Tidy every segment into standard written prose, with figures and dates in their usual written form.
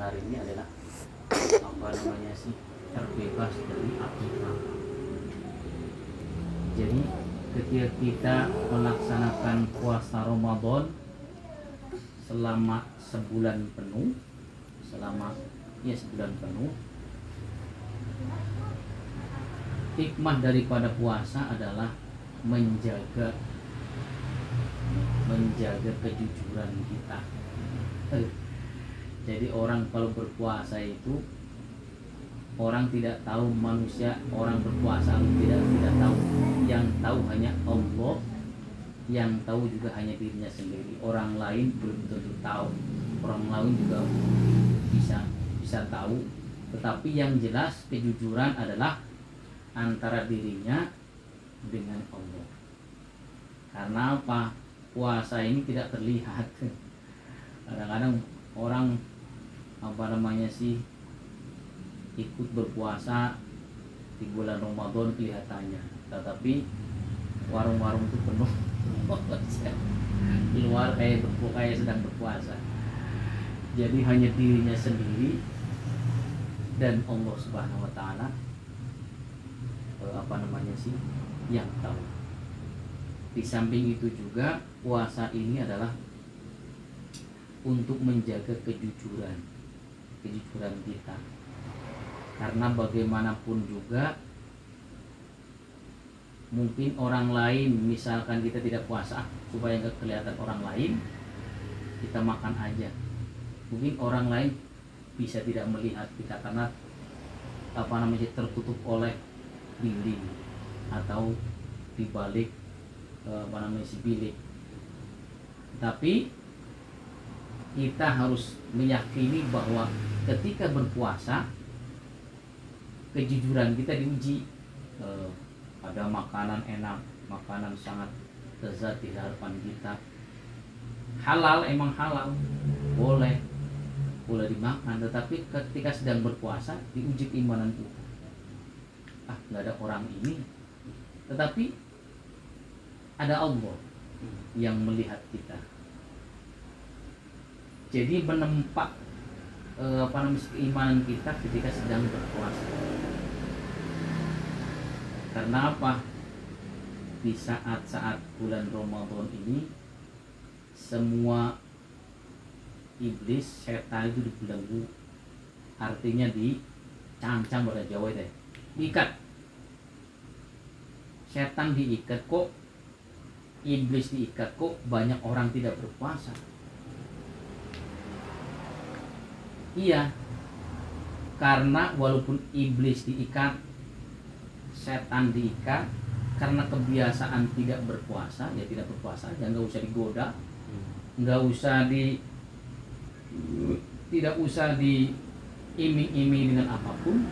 benar ini adalah apa namanya sih, terbebas dari api neraka. Jadi ketika kita melaksanakan puasa Ramadan selama sebulan penuh, sebulan penuh, hikmah daripada puasa adalah menjaga kejujuran kita. Jadi orang kalau berpuasa itu, orang tidak tahu manusia, orang berpuasa tidak tahu. Yang tahu hanya Allah, yang tahu juga hanya dirinya sendiri. Orang lain belum tentu tahu, orang lain juga bisa tahu. Tetapi yang jelas kejujuran adalah antara dirinya dengan Allah. Karena apa? Puasa ini tidak terlihat. Kadang-kadang orang ikut berpuasa di bulan Ramadan kelihatannya, tetapi warung-warung itu penuh. Keluar kayak sedang berpuasa. Jadi hanya dirinya sendiri dan Allah Subhanahu wa taala yang tahu. Di samping itu juga puasa ini adalah untuk menjaga kejujuran kita. Karena bagaimanapun juga mungkin orang lain, misalkan kita tidak puasa supaya nggak kelihatan orang lain, kita makan aja. Mungkin orang lain bisa tidak melihat kita karena tertutup oleh dinding atau dibalik bilik. Tapi kita harus meyakini bahwa ketika berpuasa kejujuran kita diuji. Ada makanan enak, makanan sangat lezat di hadapan kita, halal, emang halal, boleh dimakan. Tetapi ketika sedang berpuasa diuji keimanan kita. Nggak ada orang ini, tetapi ada Allah yang melihat kita. Jadi menempa keimanan kita ketika sedang berpuasa. Karena apa? Di saat-saat bulan Ramadan ini semua iblis, setan itu dibelenggu. Artinya dicancang pada Jawa itu, diikat. Setan diikat kok, iblis diikat kok, banyak orang tidak berpuasa. Iya, karena walaupun iblis diikat, setan diikat, karena kebiasaan tidak berpuasa, ya tidak berpuasa aja, nggak usah digoda, tidak usah diiming-iming dengan apapun,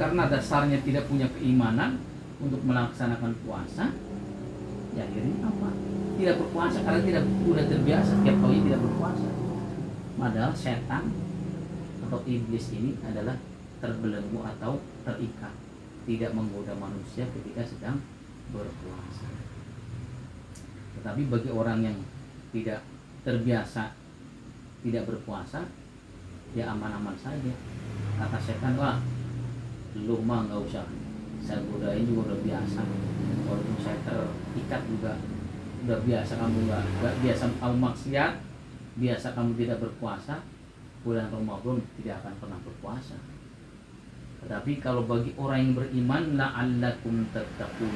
karena dasarnya tidak punya keimanan untuk melaksanakan puasa. Ya akhirnya apa? Tidak berpuasa karena tidak sudah terbiasa setiap tahunnya tidak berpuasa. Padahal setan atau iblis ini adalah terbelenggu atau terikat, tidak menggoda manusia ketika sedang berpuasa. Tetapi bagi orang yang tidak terbiasa tidak berpuasa, ya aman-aman saja. Kata setan, lu mah nggak usah saya godain, juga udah biasa. Walaupun saya terikat juga udah biasa, kamu nggak biasa kamu maksiat, biasa kamu tidak berpuasa, bulan Ramadan tidak akan pernah berpuasa. Tetapi kalau bagi orang yang beriman, la'allakum tattaqun,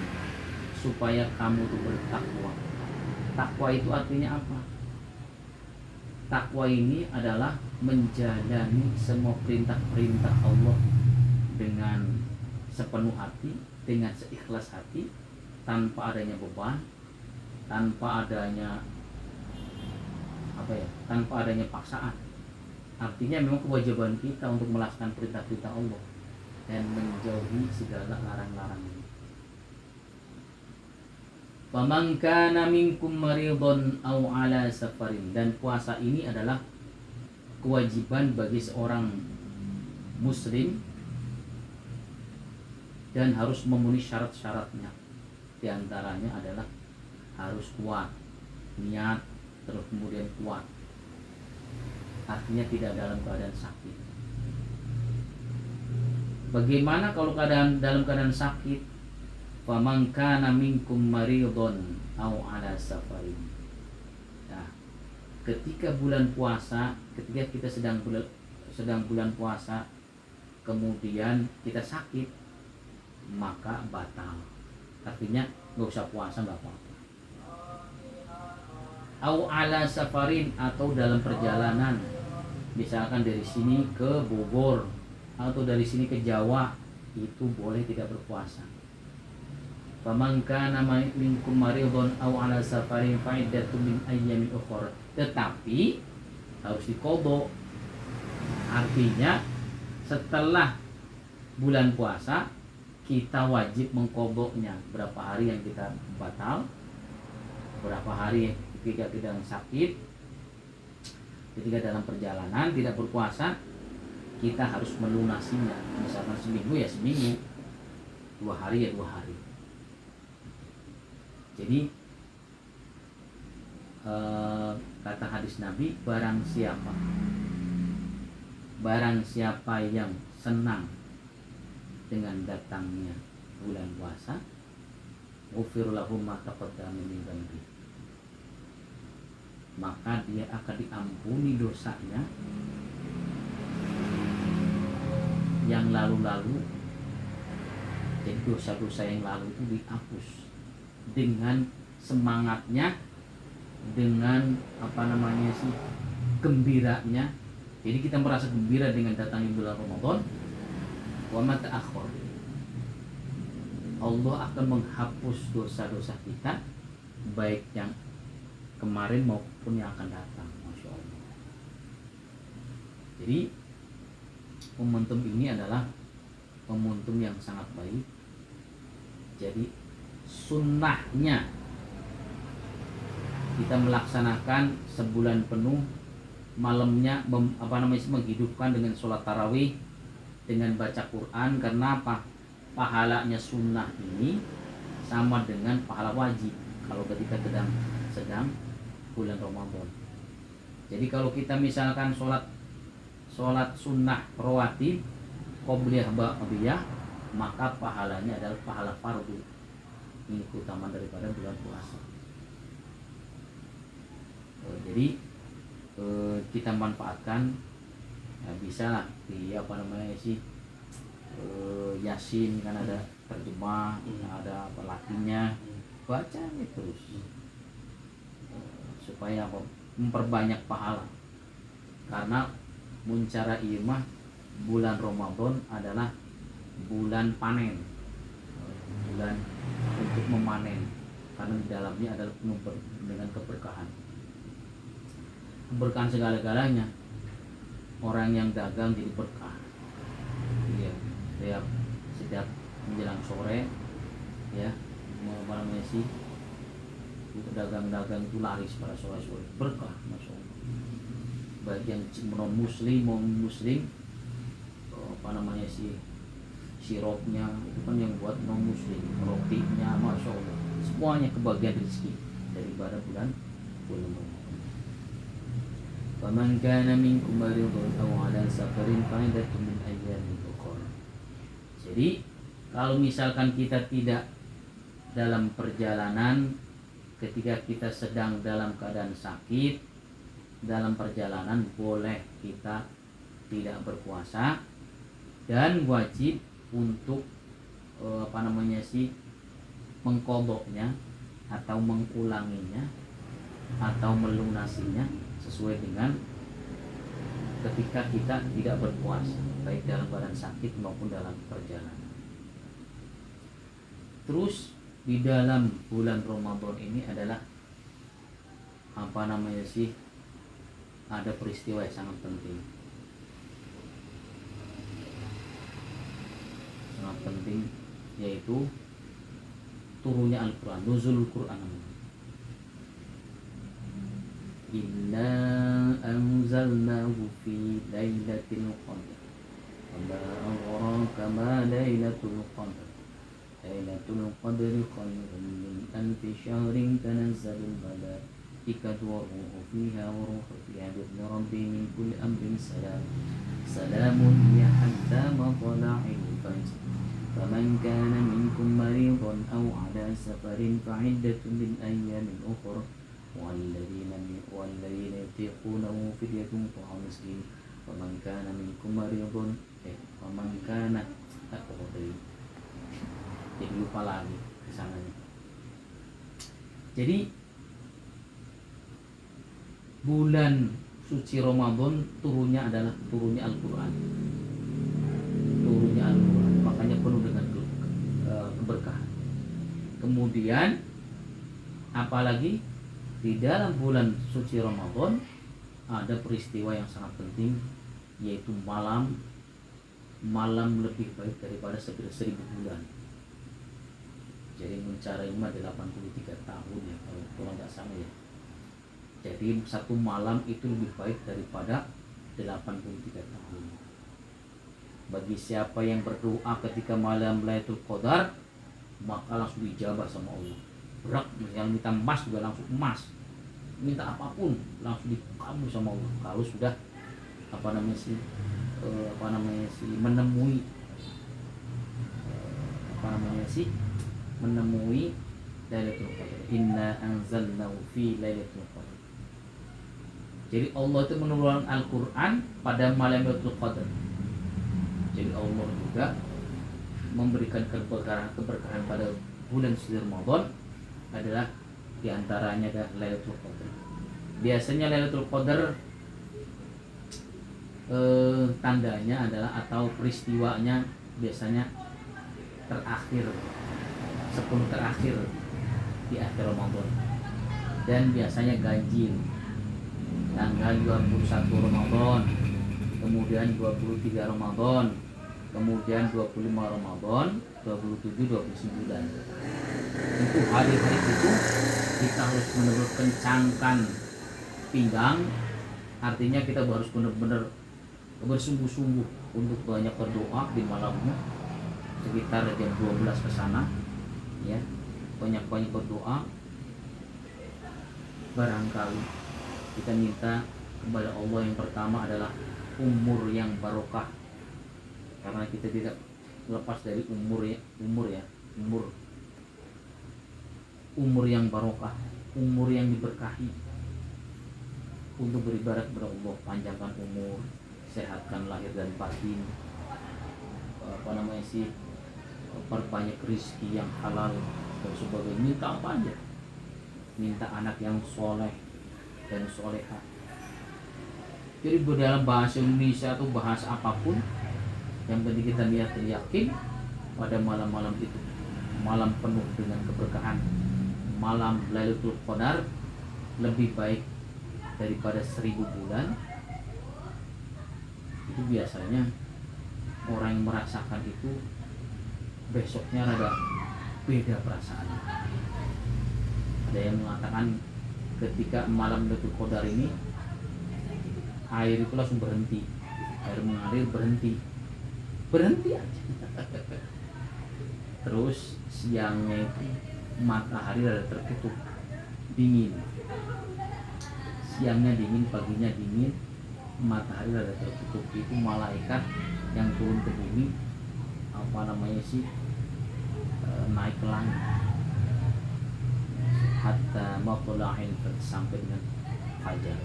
supaya kamu itu bertakwa. Takwa itu artinya apa? Takwa ini adalah menjalani semua perintah-perintah Allah dengan sepenuh hati, dengan seikhlas hati, tanpa adanya beban, tanpa adanya paksaan. Artinya memang kewajiban kita untuk melaksanakan perintah-perintah Allah dan menjauhi segala larang-larangnya. Faman kana minkum maridun aw ala safarin, dan puasa ini adalah kewajiban bagi seorang muslim dan harus memenuhi syarat-syaratnya. Di antaranya adalah harus kuat niat, terus kemudian kuat artinya tidak dalam keadaan sakit. Bagaimana kalau dalam keadaan sakit? Faman kana minkum maridun aw ala safarin. Nah, ketika bulan puasa, ketika kita sedang bulan puasa, kemudian kita sakit, maka batal. Artinya nggak usah puasa, nggak apa-apa. Au ala safarin, atau dalam perjalanan, misalkan dari sini ke Bogor atau dari sini ke Jawa, itu boleh tidak berpuasa. Faman kana minkum maridun aw ala safarin fa iddatun min ayyamin ukhra. Tetapi harus diqadha. Artinya setelah bulan puasa kita wajib mengqadhanya. Berapa hari yang kita batal, berapa hari ketika kita sakit, ketika dalam perjalanan tidak berpuasa, kita harus melunasinya. Misalkan seminggu ya seminggu, 2 hari ya 2 hari. Jadi kata hadis Nabi, barang siapa yang senang dengan datangnya bulan puasa, ghufir lahu ma taqaddama min dhanbi, maka dia akan diampuni dosanya yang lalu-lalu. Jadi dosa-dosa yang lalu itu dihapus dengan semangatnya, dengan gembiranya. Jadi kita merasa gembira dengan datangnya bulan Ramadan. Wa ma ta'akhkhar, Allah akan menghapus dosa-dosa kita, baik yang kemarin maupun yang akan datang. Masya Allah. Jadi momentum ini adalah momentum yang sangat baik. Jadi sunnahnya kita melaksanakan sebulan penuh, malamnya menghidupkan dengan sholat tarawih, dengan baca Quran. Karena apa? Pahalanya sunnah ini sama dengan pahala wajib kalau ketika sedang bulan Ramadan. Jadi kalau kita misalkan sholat sunnah rawatib qobliyah ba'diyah, maka pahalanya adalah pahala fardu. Ini keutamaan daripada bulan puasa. Jadi kita manfaatkan, bisa lah di Yasin, kan ada terjemah, ada latinya, baca terus supaya memperbanyak pahala. Karena muncara imah bulan Ramadan adalah bulan panen, bulan untuk memanen, karena di dalamnya adalah penuh dengan keberkahan segala-galanya. Orang yang dagang jadi berkah. Iya, setiap menjelang sore, ya, dagang-dagang itu laris pada sore-sore, berkah, masya Allah. Baik yang non muslim maupun muslim, sirupnya itu kan yang buat non muslim, rotinya, masya Allah, semuanya kebagian rezeki daripada bulan Ramadan. Faman kana minkum maridun aw ala safarin fa iddatun min ayyamin ukhra. Jadi kalau misalkan kita tidak dalam perjalanan, ketika kita sedang dalam keadaan sakit, dalam perjalanan boleh kita tidak berpuasa, dan wajib untuk mengqadhanya atau mengulanginya atau melunasinya sesuai dengan ketika kita tidak berpuasa, baik dalam keadaan sakit maupun dalam perjalanan. Terus di dalam bulan Ramadan ini adalah ada peristiwa yang sangat penting. Sangat penting, yaitu turunnya Al-Quran, nuzul Quran. Inna anzalnahu fi lailatul qadr. Wa ma adraka ma lailatul qadr. Lailatul qadri khairun min alfi syahrin tanazzalul malaikatu الملائكة والروح فيها بإذن ربهم من كل أمر سلام هي حتى مطلع الفجر فمن كان منكم مريضا أو على سفر فعدة من أيام أخر والذين يطيقونه فدية طعام مسكين فمن كان منكم مريضا فمن كان jadi lupa lagi kesananya. Jadi bulan suci Ramadan turunnya Al-Quran. Makanya penuh dengan keberkahan. Kemudian apalagi di dalam bulan suci Ramadan ada peristiwa yang sangat penting, yaitu malam lebih baik daripada 1000 bulan. Jadi mencari 83 tahun ya, kalau nggak salah ya. Jadi satu malam itu lebih baik daripada 83 tahun. Bagi siapa yang berdoa ketika malam Lailatul Qadar, maka langsung dijabah sama Allah. Berat, yang minta emas juga langsung emas. Minta apapun langsung dikabul sama Allah. Kalau sudah menemui Lailatul Qadar. Inna anzalnahu fi Lailatul Qadar. Jadi Allah itu menurunkan Al-Quran pada malam Lailatul Qadar. Jadi Allah juga memberikan keberkahan pada bulan suci Ramadan, adalah diantaranya adalah Lailatul Qadar. Biasanya Lailatul Qadar tandanya adalah atau peristiwanya biasanya terakhir 10 terakhir di akhir Ramadan, dan biasanya ganjil tanggal 21 Ramadan, kemudian 23 Ramadan, kemudian 25 Ramadan, 27, 29. Itu hari-hari itu kita harus benar-benar kencangkan pinggang, artinya kita harus benar-benar bersungguh-sungguh untuk banyak berdoa di malamnya, sekitar jam 12 ke sana ya, banyak-banyak berdoa. Barangkali kita minta kepada Allah yang pertama adalah umur yang barokah, karena kita tidak lepas dari umur yang barokah, umur yang diberkahi, untuk beribadah kepada Allah. Panjangkan umur, sehatkan lahir dan batin, perbanyak rezeki yang halal dan sebagainya. Minta apa aja, minta anak yang soleh dan soleha. Jadi dalam bahasa Indonesia atau bahasa apapun, yang penting kita niat dan yakin pada malam-malam itu, malam penuh dengan keberkahan, malam Lailatul Qadar lebih baik daripada 1000 bulan. Itu biasanya orang yang merasakan itu besoknya rada beda perasaannya. Ada yang mengatakan ketika malam Lailatul Qadar ini air itu langsung berhenti, air mengalir berhenti aja. Terus siangnya itu matahari rada tertutup, dingin. Siangnya dingin, paginya dingin, matahari rada tertutup. Itu malaikat yang turun ke bumi naik ke langit hatta matla'il fajr, sampai dengan fajar.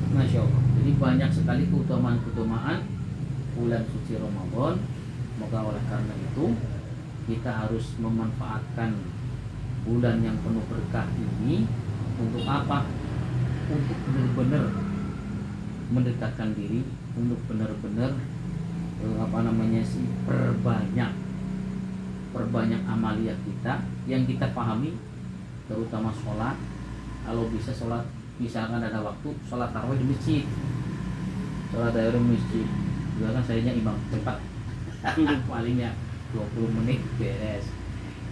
Masya Allah. Jadi banyak sekali keutamaan bulan suci Ramadan. Maka oleh karena itu kita harus memanfaatkan bulan yang penuh berkah ini untuk apa? Untuk benar-benar mendekatkan diri, untuk benar-benar perbanyak amaliyah kita yang kita pahami, terutama sholat. Kalau bisa sholat, misalkan ada waktu, sholat tarawih di masjid, sholat daerah masjid. Juga kan sayanya imam cepat, palingnya 20 menit beres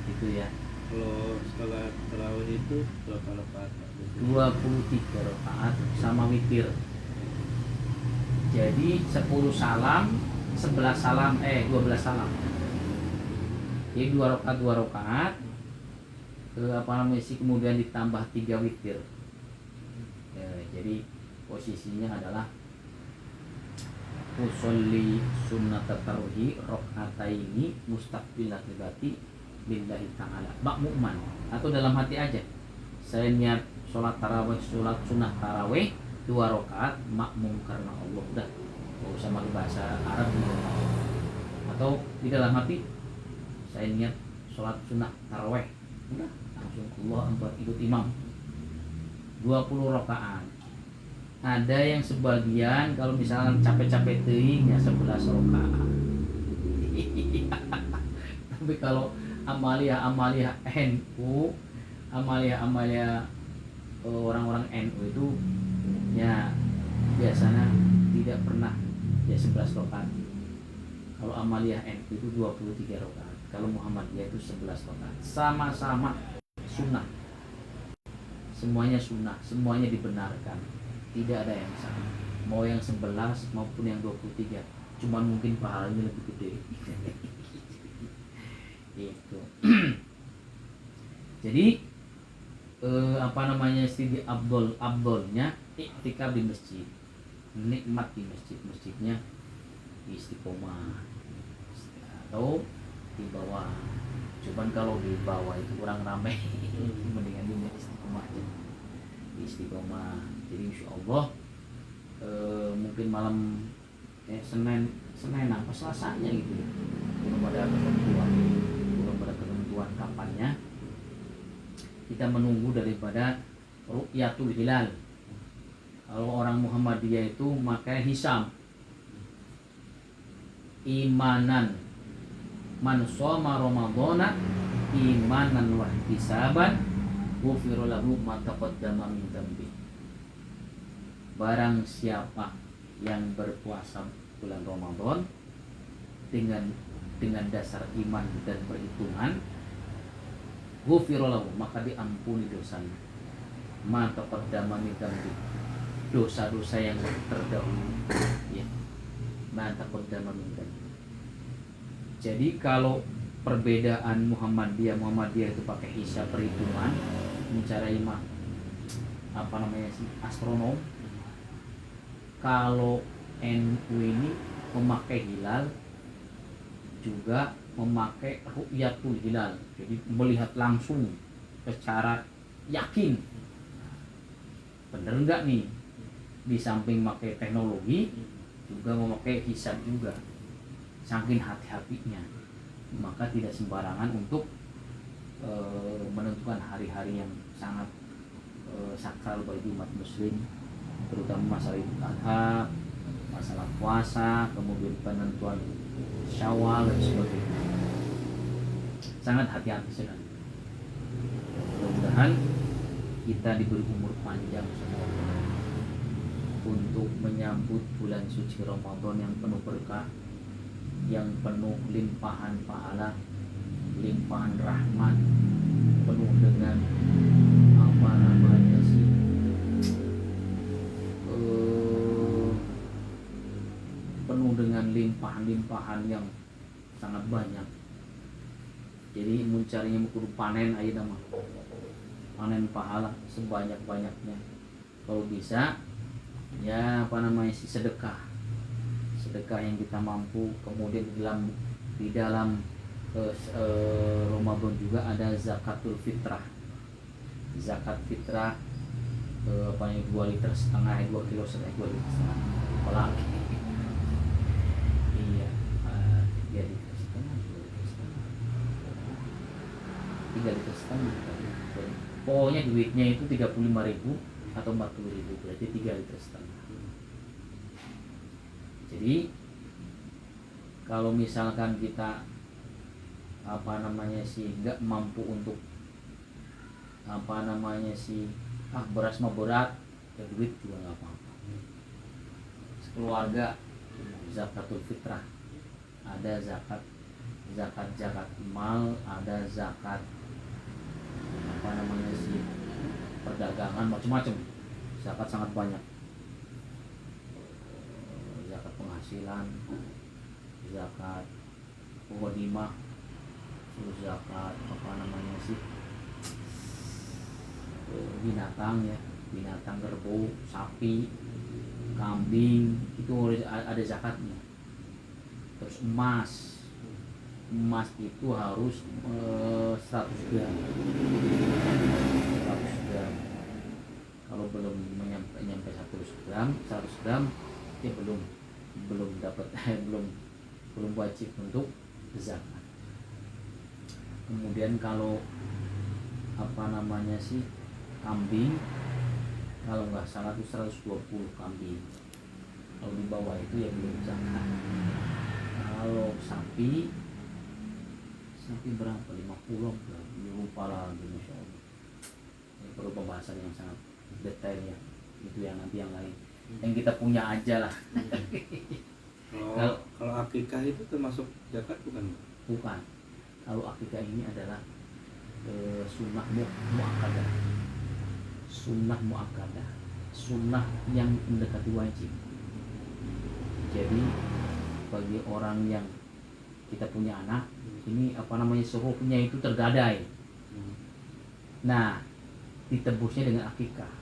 gitu ya. Kalau sholat tarawih itu berapa rakaat? 23 rakaat sama witir. Jadi 10 salam, 12 salam. Jadi 2 rakaat kemudian ditambah 3 witir. Jadi posisinya adalah usolli sunnat tarawih rakaataini mustaqbilat qibati lillahi ta'ala makmuman, atau dalam hati aja saya niat sholat tarawih, sholat sunnah tarawih 2 rakaat makmum karena Allah, udah nggak usah pakai bahasa Arab gitu. Atau di dalam hati saya niat sholat sunnah tarawih, udah langsung Allah untuk ikut imam 20 rakaat. Ada yang sebagian kalau misalnya capek-capek teuing ya 11 rakaat. Tapi kalau amalia NU, amalia orang-orang NU itu ya biasanya tidak pernah ya 11 rakaat. Kalau amalia NU itu 23 rakaat. Kalau Muhammadiyah itu 11 rakaat. Sama-sama sunnah. Semuanya sunnah, semuanya dibenarkan. Tidak ada yang salah, mau yang 11 maupun yang 23, cuman mungkin pahalanya lebih gede. Itu. Jadi Sidi Abdulnya iktikaf di masjid, nikmat di masjidnya istiqomah, atau di bawah. Cuman kalau di bawah itu kurang ramai, mendingan di istiqomah aja. Istiqomah. Jadi insya Allah mungkin malam Senin apa Selasanya gitu ya. Belum ada ketentuan kapannya. Kita menunggu daripada ru'yatul hilal. Kalau orang Muhammadiyah itu makai hisam. Imanan man shoma ramadhana imanan wa ihtisaban ghufira lahu ma taqaddama min dhanbi. Barang siapa yang berpuasa bulan Ramadan dengan dasar iman dan perhitungan, ghufira lahu, maka diampuni dosanya. Ma taqaddama min dhanbi, dosa-dosa yang terdahulu, ya. Ma taqaddama min dhanbi. Jadi kalau perbedaan Muhammadiyah itu pakai hisab perhitungan, mencari astronom. Kalau NU ini memakai hilal, juga memakai ru'yatul hilal, jadi melihat langsung secara yakin. Bener enggak nih? Di samping memakai teknologi, juga memakai hisab juga. Saking hati-hatinya, maka tidak sembarangan untuk menentukan hari-hari yang sangat sakral bagi umat muslim, terutama masalah Idul Adha, masalah puasa, kemudian penentuan Syawal dan sebagainya. Sangat hati-hati sekali. Mudah-mudahan kita diberi umur panjang semua untuk menyambut bulan suci Ramadan yang penuh berkah, yang penuh limpahan pahala, limpahan rahmat, penuh dengan penuh dengan limpahan-limpahan yang sangat banyak. Jadi mencarinya kudu panen aja nama, panen pahala sebanyak-banyaknya. Kalau bisa ya sedekah yang kita mampu. Kemudian di dalam Ramadan juga ada zakatul fitrah. Zakat fitrah 2,5 liter, 2 kilo setengah, 2 liter setengah. Apalagi iya 3 liter setengah, 3 liter setengah. Pokoknya duitnya itu 35.000 atau 40.000, berarti 3 liter setengah. Jadi kalau misalkan kita nggak mampu untuk beras mah berat, ya duit juga nggak apa-apa. Keluarga zakatul fitrah, ada zakat mal, ada zakat perdagangan, macam-macam. Zakat sangat banyak. Zakat penghasilan, zakat ghanimah, zakat binatang ya, binatang kerbau, sapi, kambing itu ada zakatnya. Terus emas itu harus 100 gram. 100 gram. Kalau belum nyampe 100 gram ya belum dapat belum wajib untuk zakat. Kemudian kalau kambing, kalau nggak salah itu 120 kambing. Kalau di bawah itu ya belum zakat. Kalau sapi berapa? 50 gram. Lupa lagi, Masya Allah. Ini perlu pembahasan yang sangat detail ya. Itu yang nanti yang lain. Yang kita punya aja lah. Kalau akikah itu termasuk zakat bukan? Bukan. Kalau akikah ini adalah sunnah muakkadah. Sunnah muakkadah. Sunnah yang mendekati wajib. Jadi bagi orang yang kita punya anak, ini suruhnya itu tergadai. Nah, ditebusnya dengan akikah.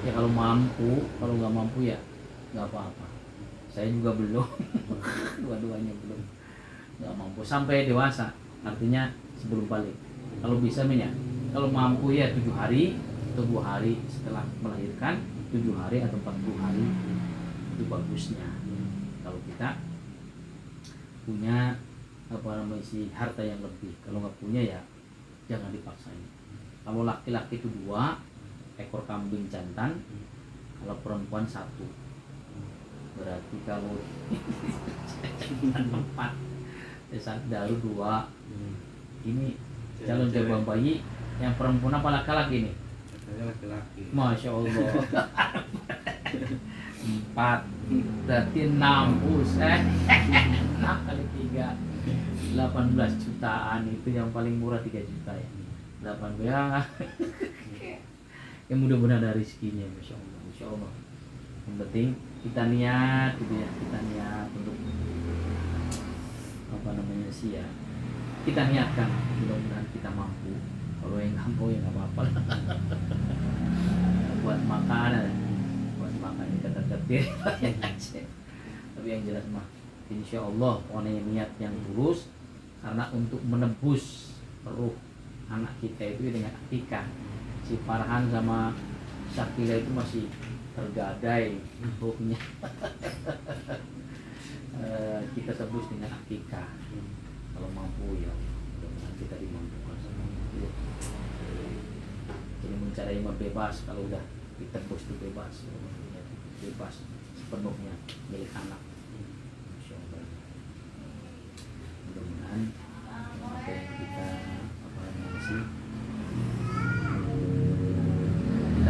Ya kalau mampu, kalau nggak mampu ya nggak apa-apa. Saya juga belum, dua-duanya belum, nggak mampu sampai dewasa. Artinya sebelum balik. Kalau bisa ya, kalau mampu ya 7 hari atau 2 hari setelah melahirkan, 7 hari atau 40 hari itu bagusnya. Kalau kita punya harta yang lebih, kalau nggak punya ya jangan dipaksain. Kalau laki-laki itu 2 ekor kambing jantan, kalau perempuan 1. Berarti kalau 4 daru 2. Ini calon jabang bayi yang perempuan apa laki-laki nih? Katanya laki-laki. Masya Allah. 4 berarti 6 6 kali 3 18 jutaan. Itu yang paling murah 3 juta ya. 8 ya. Yang mudah-mudahan ada rezekinya, Masya Allah. Masya Allah. Yang penting kita niat gitu ya, kita niat untuk ya. Kita niatkan, mudah-mudahan kita mampu. Kalau yang mampu ya nggak apa-apa. Buat makan kita terketir. Tapi yang jelas mah, insya Allah orang yang niat yang tulus, karena untuk menebus ruh anak kita itu dengan akikah. Si Farhan sama Syakila itu masih tergadai ruhnya. Kita tebus dengan akikah. Kalau mampu ya mudah-mudahan kita dimampukan sama itu. Jadi mencari yang bebas, kalau udah ditebus itu bebas sepenuhnya milik anak. Insyaallah. Mudah-mudahan apa yang kita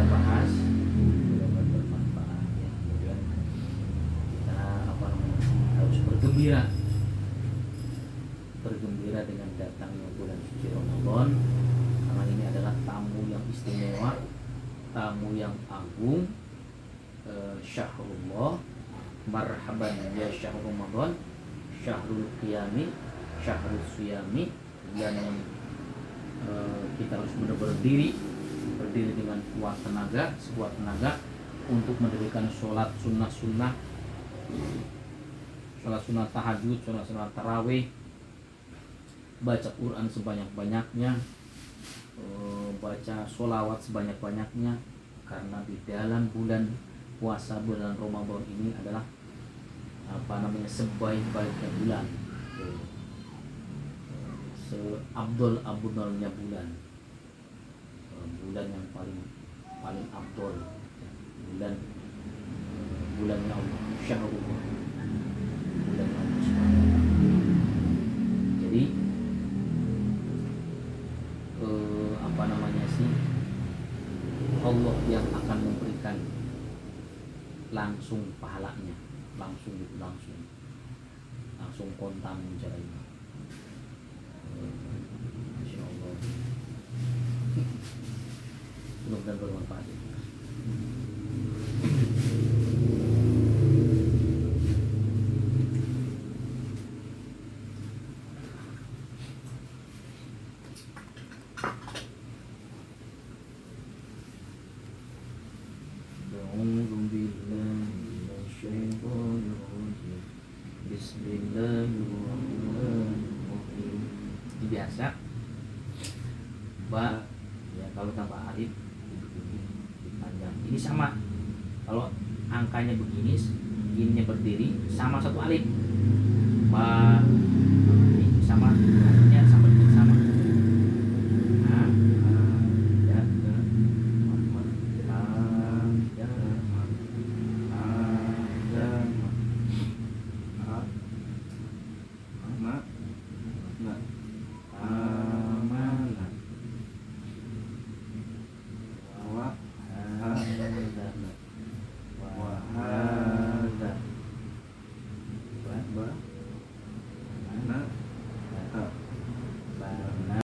bahas mudah-mudahan bermanfaat ya. Kemudian kita harus bergembira dengan datangnya bulan suci Ramadan, karena ini adalah tamu yang istimewa, tamu yang agung. Syahrullah, marhaban ya syahrul Ramadan, syahrul qiyami, syahrul suyami, bulan yang kita harus berdiri dengan sekuat tenaga untuk mendirikan sholat sunnah tahajud, sholat tarawih, baca Quran sebanyak-banyaknya, baca sholawat sebanyak-banyaknya, karena di dalam bulan puasa bulan Ramadan ini adalah sebaik-baiknya bulan, seabdol-abdolnya bulan yang paling abdol, bulannya Allah, syahrullah, bulan Allah Subhanahu wa Ta'ala. Jadi Allah yang akan memberikan langsung pahalanya, langsung kontan caranya. Insya Allah. Mudah-mudahan bermanfaat. bisa ba ya kalau tambah alif panjang ini sama kalau angkanya begini ginnya berdiri sama satu alif ba ini sama